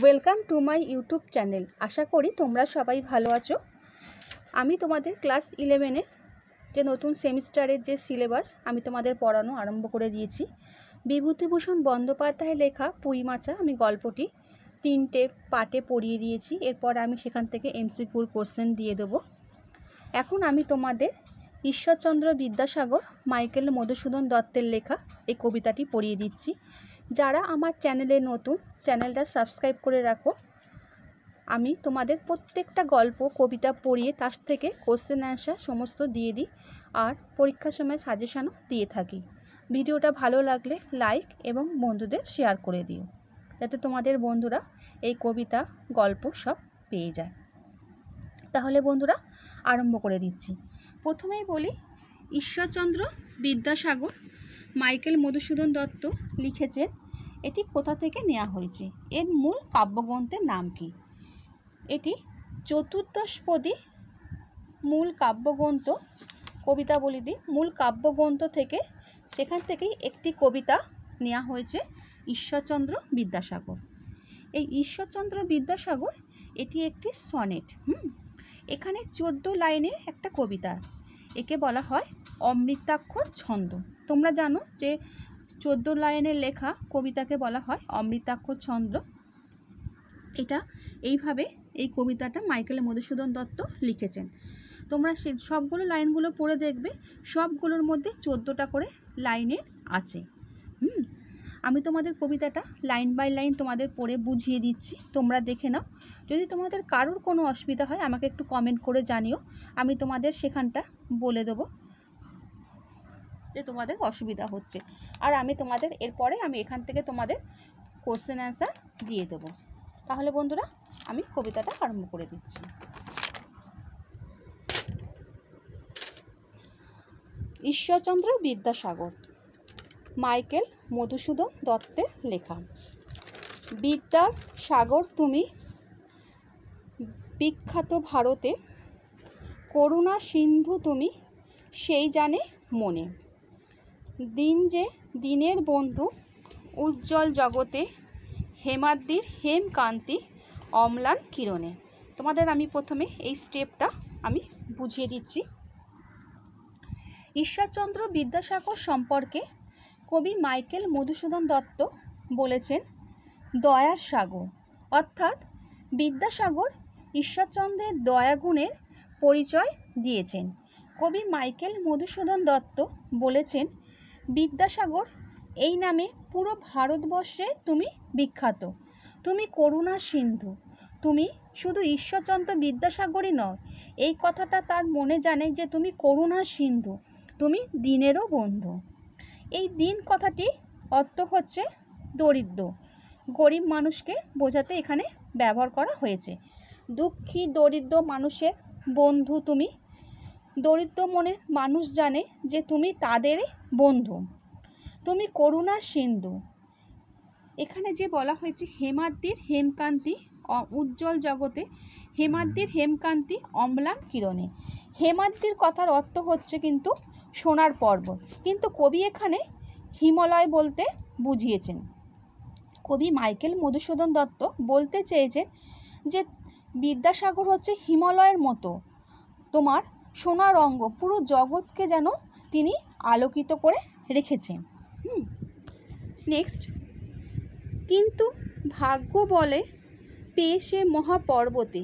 Welcome to my YouTube channel. আশা করি তোমরা সবাই ভালো আছো। আমি তোমাদের ক্লাস 11-এর যে নতুন সেমিস্টারের যে সিলেবাস আমি তোমাদের পড়ানো আরম্ভ করে দিয়েছি। বিভূতিভূষণ বন্দ্যোপাধ্যায়ের লেখা পুঁইমাচা আমি গল্পটি 3টে পার্টে পড়িয়ে দিয়েছি। এরপর আমি সেখান থেকে এমসিকিউর কোশ্চেন দিয়ে দেবো। এখন আমি তোমাদের ঈশ্বরচন্দ্র বিদ্যাসাগর মাইকেল মধুসূদন দত্তের লেখা এই কবিতাটি পড়িয়ে দিচ্ছি। যারা আমার চ্যানেলে নতুন, চ্যানেলটা সাবস্ক্রাইব করে রাখো। আমি তোমাদের প্রত্যেকটা গল্প কবিতা পড়িয়ে তার থেকে কোশ্চেন অ্যান্সার সমস্ত দিয়ে দিই, আর পরীক্ষার সময় সাজেশানও দিয়ে থাকি। ভিডিওটা ভালো লাগলে লাইক এবং বন্ধুদের শেয়ার করে দিও, যাতে তোমাদের বন্ধুরা এই কবিতা গল্প সব পেয়ে যায়। তাহলে বন্ধুরা আরম্ভ করে দিচ্ছি। প্রথমেই বলি, ঈশ্বরচন্দ্র বিদ্যাসাগর মাইকেল মধুসূদন দত্ত লিখেছেন। এটি কোথা থেকে নেওয়া হয়েছে, এর মূল কাব্যগ্রন্থের নাম কি? এটি চতুর্দশপদী মূল কাব্যগ্রন্থ, কবিতা বলি দিই, মূল কাব্যগ্রন্থ থেকে, সেখান থেকেই একটি কবিতা নেওয়া হয়েছে ঈশ্বরচন্দ্র বিদ্যাসাগর। এই ঈশ্বরচন্দ্র বিদ্যাসাগর এটি একটি সনেট। এখানে 14 লাইনের একটা কবিতা। একে বলা হয় অমৃতাক্ষর ছন্দ। তোমরা জানো যে 14 লাইনের লেখা কবিতাকে বলা হয় অমৃতাক্ষর ছন্দ। এটা এইভাবে এই কবিতাটা মাইকেল মধুসূদন দত্ত লিখেছেন। তোমরা সে সবগুলো লাইনগুলো পড়ে দেখবে, সবগুলোর মধ্যে 14টা করে লাইনের আছে। আমি তোমাদের কবিতাটা লাইন বাই লাইন তোমাদের পড়ে বুঝিয়ে দিচ্ছি, তোমরা দেখে নাও। যদি তোমাদের কারোর কোনো অসুবিধা হয় আমাকে একটু কমেন্ট করে জানিও, আমি তোমাদের সেখানটা বলে দেবো যে তোমাদের অসুবিধা হচ্ছে। আর আমি তোমাদের এরপরে আমি এখান থেকে তোমাদের কোশ্চেন অ্যান্সার দিয়ে দেবো। তাহলে বন্ধুরা আমি কবিতাটা আরম্ভ করে দিচ্ছি। ঈশ্বরচন্দ্র বিদ্যাসাগর মাইকেল মধুসূদন দত্তের লেখা। বিদ্যার সাগর তুমি বিখ্যাত ভারতে, করুণা সিন্ধু তুমি সেই জানে মনে। দিন যে দিনের বন্ধু উজ্জ্বল জগতে, হেমাদ্রির হেমকান্তি অম্লান কিরণে। তোমাদের আমি প্রথমে এই স্টেপটা আমি বুঝিয়ে দিচ্ছি। ঈশ্বরচন্দ্র বিদ্যাসাগর সম্পর্কে কবি মাইকেল মধুসূদন দত্ত বলেছেন দয়ার সাগর, অর্থাৎ বিদ্যাসাগর ঈশ্বরচন্দ্রের দয়াগুণের পরিচয় দিয়েছেন। কবি মাইকেল মধুসূদন দত্ত বলেছেন বিদ্যাসাগর এই নামে পুরো ভারতবর্ষে তুমি বিখ্যাত, তুমি করুণা সিন্ধু। তুমি শুধু ঈশ্বরচন্দ্র বিদ্যাসাগরই নয়, এই কথাটা তার মনে জানে যে তুমি করুণা সিন্ধু, তুমি দিনেরও বন্ধু। এই দিন কথাটি অর্থ হচ্ছে দরিদ্র, গরিব মানুষকে বোঝাতে এখানে ব্যবহার করা হয়েছে। দুঃখী দরিদ্র মানুষের বন্ধু তুমি, দরিদ্র মনে মানুষ জানে যে তুমি তাদেরই বন্ধু, তুমি করুণা সিন্ধু। এখানে যে বলা হয়েছে হেমাদ্রির হেমকান্তি উজ্জ্বল জগতে, হেমাদ্রির হেমকান্তি অম্লান কিরণে। হেমাদ্রির কথার অর্থ হচ্ছে কিন্তু সোনার পর্বত, কিন্তু কবি এখানে হিমালয় বলতে বুঝিয়েছেন। কবি মাইকেল মধুসূদন দত্ত বলতে চেয়েছেন যে বিদ্যাসাগর হচ্ছে হিমালয়ের মতো তোমার সোনার অঙ্গ, পুরো জগৎকে যেন তিনি আলোকিত করে রেখেছেন। নেক্সট, কিন্তু ভাগ্য বলে পেয়ে সে মহাপর্বতে,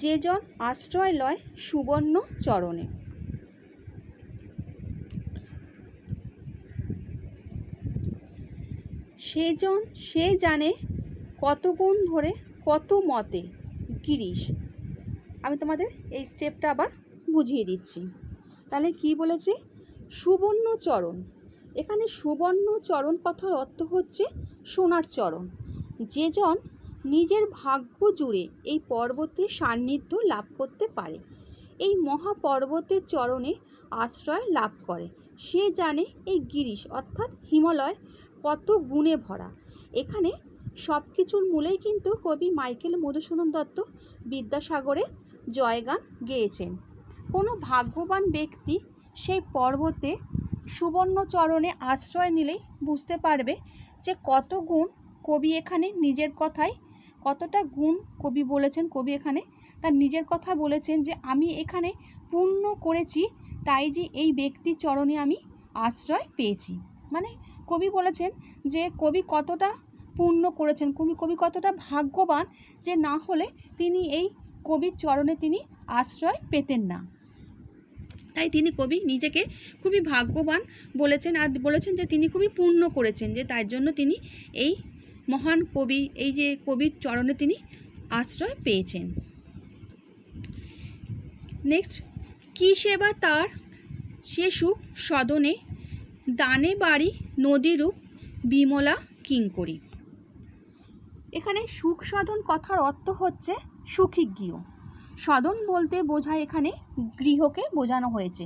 যে জন আশ্রয় লয় সুবর্ণ চরণে। সেজন সে জানে কত গুণ ধরে কত মতে গিরিশ। আমি তোমাদের এই স্টেপটা আবার বুঝিয়ে দিচ্ছি। তাহলে কি বলেছে? সুবর্ণ চরণ। এখানে সুবর্ণ চরণ কথার অর্থ হচ্ছে সোনার চরণ। যেজন নিজের ভাগ্য জুড়ে এই পর্বতের সান্নিধ্য লাভ করতে পারে, এই মহাপর্বতের চরণে আশ্রয় লাভ করে, সে জানে এই গিরিশ অর্থাৎ হিমালয় কত গুণে ভরা। এখানে সব কিছুর মূলেই কিন্তু কবি মাইকেল মধুসূদন দত্ত বিদ্যাসাগরের জয়গান গেয়েছেন। কোনো ভাগ্যবান ব্যক্তি সেই পর্বতে সুবর্ণ চরণে আশ্রয় নিলেই বুঝতে পারবে যে কত গুণ কবি এখানে নিজের কথায় কতটা গুণ কবি বলেছেন। কবি এখানে তার নিজের কথা বলেছেন যে আমি এখানে পূর্ণ করেছি, তাই যে এই ব্যক্তির চরণে আমি আশ্রয় পেয়েছি। মানে কবি বলেছেন যে কবি কতটা পূর্ণ করেছেন, কবি কতটা ভাগ্যবান, যে না হলে তিনি এই কবির চরণে তিনি আশ্রয় পেতেন না। তাই তিনি কবি নিজেকে খুবই ভাগ্যবান বলেছেন, আর বলেছেন যে তিনি খুবই পূর্ণ করেছেন, যে তার জন্য তিনি এই মহান কবি, এই যে কবির চরণে তিনি আশ্রয় পেয়েছেন। নেক্সট, কি সেবা তার সে সুখ সদনে, দানে বাড়ি নদীরূপ বিমলা কিঙ্করী। এখানে সুখ সদন কথার অর্থ হচ্ছে সুখী গৃহ। সদন বলতে বোঝায় এখানে গৃহকে বোঝানো হয়েছে।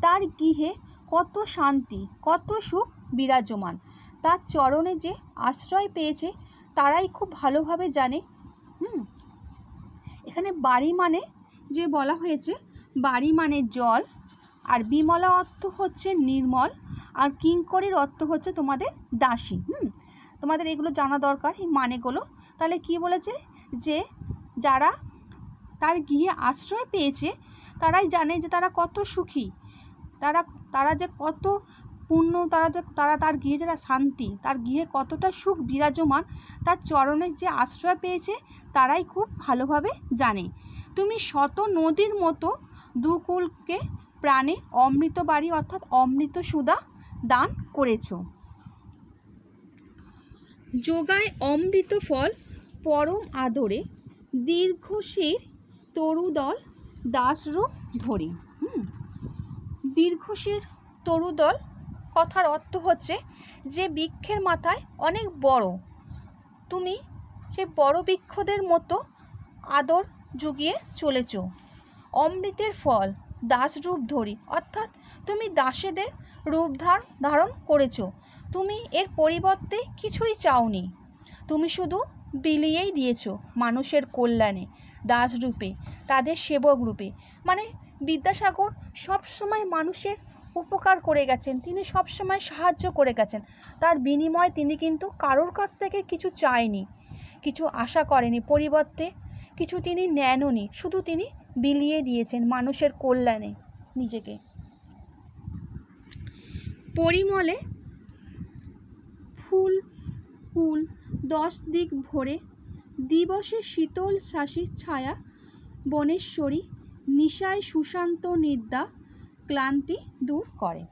তার গৃহে কত শান্তি, কত সুখ বিরাজমান, তার চরণে যে আশ্রয় পেয়েছে তারাই খুব ভালোভাবে জানে। এখানে বাড়ি মানে যে বলা হয়েছে, বাড়ি মানে জল, আর বিমলা অর্থ হচ্ছে নির্মল, আর কিঙ্করীর অর্থ হচ্ছে তোমাদের দাসী। তোমাদের এগুলো জানা দরকার, এই মানেগুলো। তাহলে কি বলেছে, যে যারা তার গৃহে আশ্রয় পেয়েছে তারাই জানে যে তারা কত সুখী, তারা যে কত পূর্ণ, তারা তার গৃহে যারা শান্তি, তার গৃহে কতটা সুখ বিরাজমান, তার চরণে যে আশ্রয় পেয়েছে তারাই খুব ভালোভাবে জানে। তুমি শত নদীর মতো দুকুলকে প্রাণে অমৃত বাড়ি অর্থাৎ অমৃত সুধা দান করেছ। যোগায় অমৃত ফল পরম আদরে, দীর্ঘশির তরুদল দাসরূপ ধরি। দীর্ঘশির তরুদল কথার অর্থ হচ্ছে যে বৃক্ষের মাথায় অনেক বড়, তুমি সেই বড় বৃক্ষদের মতো আদর জুগিয়ে চলেছ। অমৃতের ফল দাসরূপ ধরি অর্থাৎ তুমি দাসেদের রূপ ধারণ করেছ। তুমি এর পরিবর্তে কিছুই চাওনি, তুমি শুধু বিলিয়েই দিয়েছ মানুষের কল্যাণে, দাসরূপে, তাদের সেবক রূপে। মানে বিদ্যাসাগর সবসময় মানুষের উপকার করে গেছেন, তিনি সবসময় সাহায্য করে গেছেন। তার বিনিময়ে তিনি কিন্তু কারোর কাছ থেকে কিছু চায়নি, কিছু আশা করেনি, পরিবর্তে কিছু তিনি নেননি, শুধু তিনি বিলিয়ে দিয়েছেন মানুষের কল্যাণে নিজেকে। পরিমলে ফুল ফুল 10 দিক ভরে, দিবসে শীতল শাসী ছায়া বনেশ্বরী, নিশায় সুশান্ত নিদ্রা ক্লান্তি দূর করে।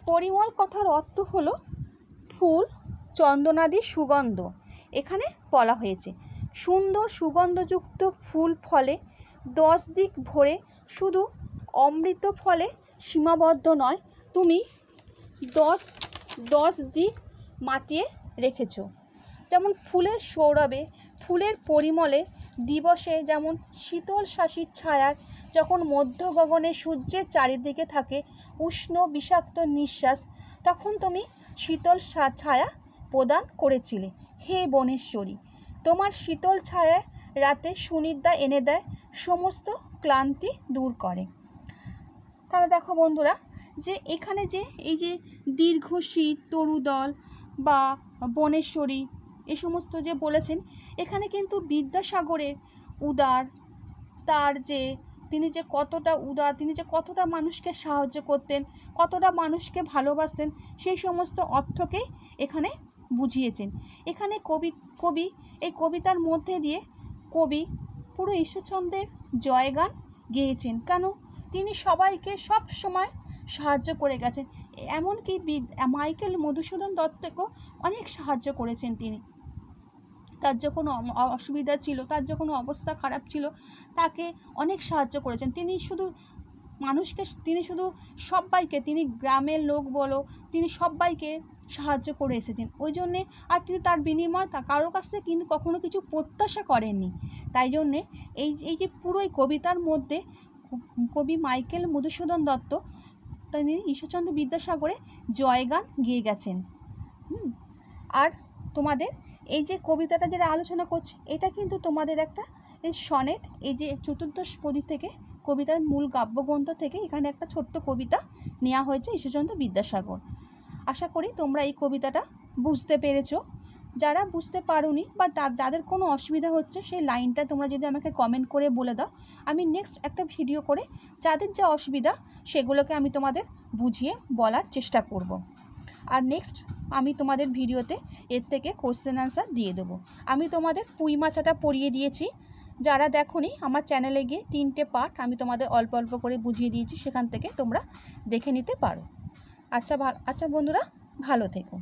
পরিমল কথার অর্থ হলো ফুল, চন্দনাদি সুগন্ধ। এখানে বলা হয়েছে সুন্দর সুগন্ধযুক্ত ফুল ফলে 10 দিক ভরে, শুধু অমৃত ফলে সীমাবদ্ধ নয়, তুমি 10 দিক মাতিয়ে রেখেছ। যেমন ফুলের সৌরভে, ফুলের পরিমলে, দিবসে যেমন শীতল শাসীর ছায়ার, যখন মধ্য গগনে সূর্যের চারিদিকে থাকে উষ্ণ বিষাক্ত নিঃশ্বাস, তখন তুমি শীতল ছায়া প্রদান করেছিলে। হে বনেশ্বরী, তোমার শীতল ছায়া রাতে সুনিদ্রা এনে দেয়, সমস্ত ক্লান্তি দূর করে। তাহলে দেখো বন্ধুরা, যে এখানে যে এই যে দীর্ঘশীর তরুদল বা বনেশ্বরী এ সমস্ত যে বলেছেন, এখানে কিন্তু বিদ্যাসাগরের উদার, তার যে তিনি যে কতটা উদার, তিনি যে কতটা মানুষকে সাহায্য করতেন, কতটা মানুষকে ভালোবাসতেন, সেই সমস্ত অর্থকেই এখানে বুঝিয়েছেন। এখানে কবি এই কবিতার মধ্যে দিয়ে কবি পুরো ঈশ্বরচন্দ্রের জয়গান গেয়েছেন। কেন? তিনি সবাইকে সব সময় সাহায্য করে গেছেন, এমনকি মাইকেল মধুসূদন দত্তকেও অনেক সাহায্য করেছেন তিনি। তার যখন অসুবিধা ছিল, তার যখন অবস্থা খারাপ ছিল, তাকে অনেক সাহায্য করেছেন তিনি। শুধু মানুষকে, তিনি শুধু সবাইকে, তিনি গ্রামের লোক বলো, তিনি সবাইকে সাহায্য করে এসেছেন। ওই জন্যে, আর তিনি তার বিনিময় কারোর কাছ থেকে কিন্তু কখনো কিছু প্রত্যাশা করেননি। তাই জন্যে এই যে পুরো এই কবিতার মধ্যে কবি মাইকেল মধুসূদন দত্ত তিনি ঈশ্বরচন্দ্র বিদ্যাসাগরে জয়গান গেয়ে গেছেন। আর তোমাদের এই যে কবিতাটা যেটা আলোচনা করছি, এটা কিন্তু তোমাদের একটা এই সনেট, এই যে চতুর্দশ পদী থেকে কবিতার মূল কাব্যগ্রন্থ থেকে এখানে একটা ছোট্ট কবিতা নেওয়া হয়েছে ঈশ্বরচন্দ্র বিদ্যাসাগর। আশা করি তোমরা এই কবিতাটা বুঝতে পেরেছো। যারা বুঝতে পারোনি বা যাদের কোনো অসুবিধা হচ্ছে সেই লাইনটা তোমরা যদি আমাকে কমেন্ট করে বলে দাও, আমি নেক্সট একটা ভিডিও করে যাদের যা অসুবিধা সেগুলোকে আমি তোমাদের বুঝিয়ে বলার চেষ্টা করব। আর নেক্সট আমি তোমাদের ভিডিওতে এর থেকে কোশ্চেন আনসার দিয়ে দেবো। আমি তোমাদের পুঁই মাছাটা পড়িয়ে দিয়েছি, যারা দেখোনি আমার চ্যানেলে গিয়ে 3টে পার্ট আমি তোমাদের অল্প অল্প করে বুঝিয়ে দিয়েছি, সেখান থেকে তোমরা দেখে নিতে পারো। আচ্ছা বন্ধুরা, ভালো থেকো।